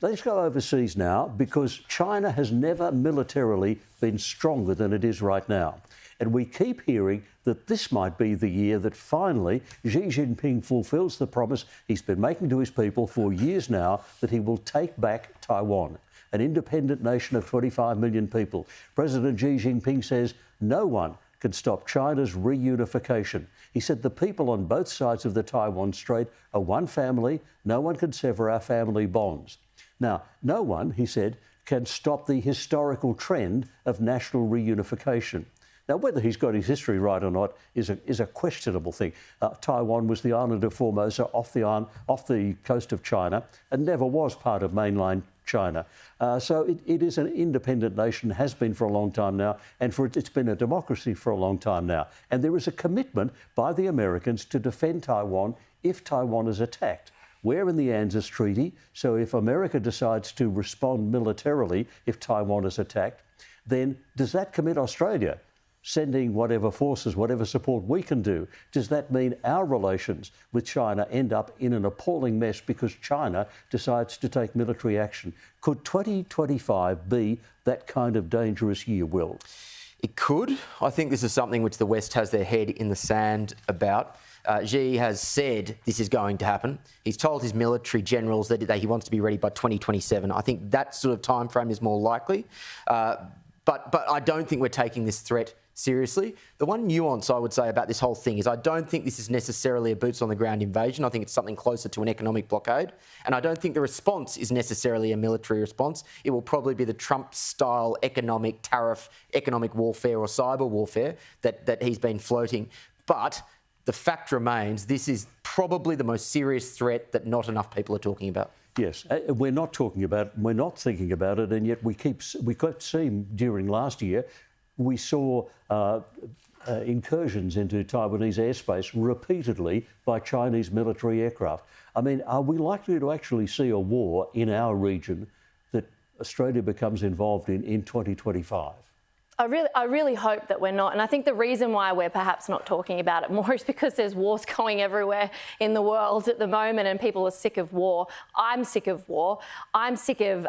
Let's go overseas now, because China has never militarily been stronger than it is right now. And we keep hearing that this might be the year that finally Xi Jinping fulfills the promise he's been making to his people for years now, that he will take back Taiwan, an independent nation of 25 million people. President Xi Jinping says no one can stop China's reunification. He said the people on both sides of the Taiwan Strait are one family. No one can sever our family bonds. Now, no one, he said, can stop the historical trend of national reunification. Now, whether he's got his history right or not is a questionable thing. Taiwan was the island of Formosa off the coast of China and never was part of mainland China. So it is an independent nation, has been for a long time now, and it's been a democracy for a long time now. And there is a commitment by the Americans to defend Taiwan if Taiwan is attacked. We're in the ANZUS Treaty, so if America decides to respond militarily if Taiwan is attacked, then does that commit Australia sending whatever forces, whatever support we can do? Does that mean our relations with China end up in an appalling mess because China decides to take military action? Could 2025 be that kind of dangerous year, Will? It could. I think this is something which the West has their head in the sand about. Xi has said this is going to happen. He's told his military generals that he wants to be ready by 2027. I think that sort of time frame is more likely. But I don't think we're taking this threat seriously. The one nuance I would say about this whole thing is I don't think this is necessarily a boots-on-the-ground invasion. I think it's something closer to an economic blockade. And I don't think the response is necessarily a military response. It will probably be the Trump-style economic tariff, economic warfare or cyber warfare that he's been floating. But the fact remains, this is probably the most serious threat that not enough people are talking about. Yes, we're not talking about it, we're not thinking about it, and yet we kept seeing during last year, we saw incursions into Taiwanese airspace repeatedly by Chinese military aircraft. I mean, are we likely to actually see a war in our region that Australia becomes involved in 2025? I really hope that we're not. And I think the reason why we're perhaps not talking about it more is because there's wars going everywhere in the world at the moment and people are sick of war. I'm sick of war. I'm sick of,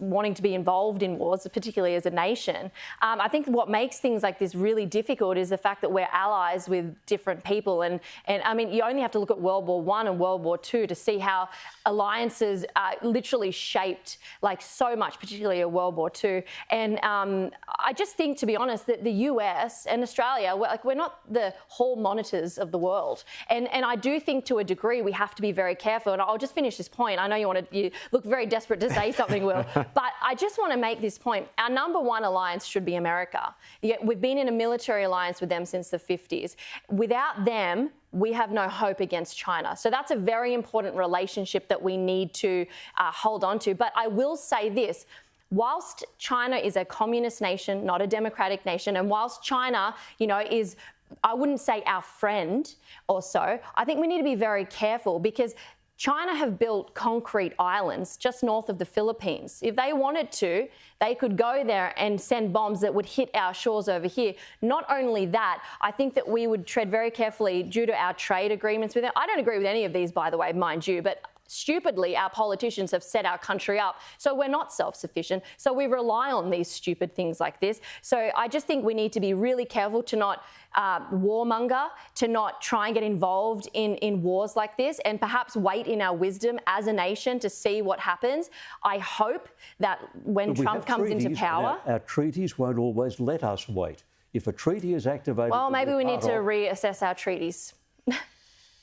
wanting to be involved in wars, particularly as a nation. I think what makes things like this really difficult is the fact that we're allies with different people. And I mean, you only have to look at World War I and World War II to see how alliances are literally shaped like so much, particularly in World War II. And I just think, to be honest, that the US and Australia, we're not the hall monitors of the world. And I do think to a degree we have to be very careful. And I'll just finish this point. I know you look very desperate to say something, Will. But I just want to make this point. Our number one alliance should be America. Yet we've been in a military alliance with them since the 50s. Without them, we have no hope against China. So that's a very important relationship that we need to hold on to. But I will say this. Whilst China is a communist nation, not a democratic nation, and whilst China, is, I wouldn't say our friend or so, I think we need to be very careful because China have built concrete islands just north of the Philippines. If they wanted to, they could go there and send bombs that would hit our shores over here. Not only that, I think that we would tread very carefully due to our trade agreements with them. I don't agree with any of these, by the way, mind you, but stupidly, our politicians have set our country up so we're not self-sufficient. So we rely on these stupid things like this. So I just think we need to be really careful to not warmonger, to not try and get involved in wars like this, and perhaps wait in our wisdom as a nation to see what happens. I hope that when Trump comes into power... Our treaties won't always let us wait. If a treaty is activated... Well, maybe we need to reassess our treaties.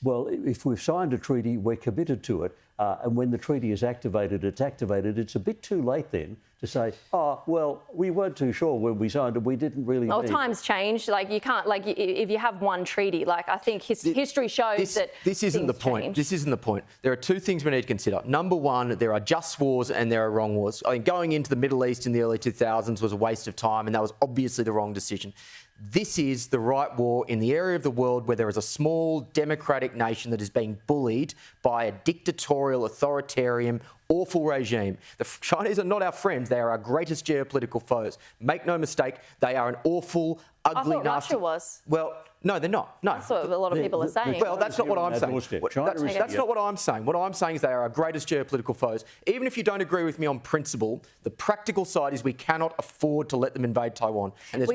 Well, if we've signed a treaty, we're committed to it. And when the treaty is activated, it's activated. It's a bit too late then to say, oh, well, we weren't too sure when we signed it. We didn't really Well, times change. Like, you can't, like, if you have one treaty, like, I think history shows that this isn't the point. Change. This isn't the point. There are two things we need to consider. Number one, there are just wars and there are wrong wars. I mean, going into the Middle East in the early 2000s was a waste of time, and that was obviously the wrong decision. This is the right war in the area of the world where there is a small democratic nation that is being bullied by a dictatorial, authoritarian, awful regime. The Chinese are not our friends. They are our greatest geopolitical foes. Make no mistake, they are an awful, ugly, thought nasty. Russia was. Well, no, they're not. No. That's what a lot of people are saying. Well, that's not what I'm saying. That's not what I'm saying. What I'm saying is they are our greatest geopolitical foes. Even if you don't agree with me on principle, the practical side is we cannot afford to let them invade Taiwan. And there's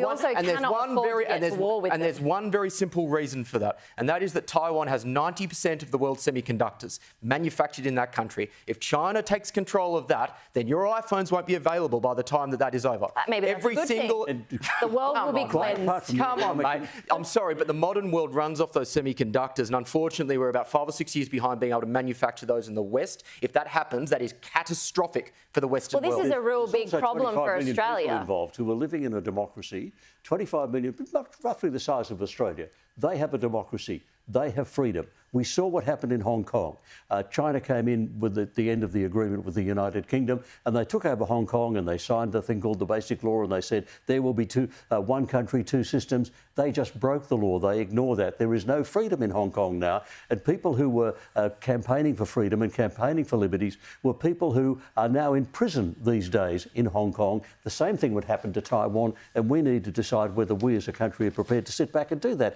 there's one very simple reason for that, and that is that Taiwan has 90% of the world's semiconductors manufactured in that country. If China takes control of that, then your iPhones won't be available by the time that is over. Maybe that's a good thing. The world will be cleansed. Come on, mate. I'm sorry, but the modern world runs off those semiconductors, and unfortunately, we're about 5 or 6 years behind being able to manufacture those in the West. If that happens, that is catastrophic for the Western world. Well, this is a real big problem for Australia. People involved who are living in a democracy, 25 million, roughly the size of Australia. They have a democracy. They have freedom. We saw what happened in Hong Kong. China came in with the end of the agreement with the United Kingdom, and they took over Hong Kong and they signed a thing called the Basic Law, and they said there will be one country, two systems. They just broke the law. They ignore that. There is no freedom in Hong Kong now, and people who were campaigning for freedom and campaigning for liberties were people who are now in prison these days in Hong Kong. The same thing would happen to Taiwan, and we need to decide whether we as a country are prepared to sit back and do that.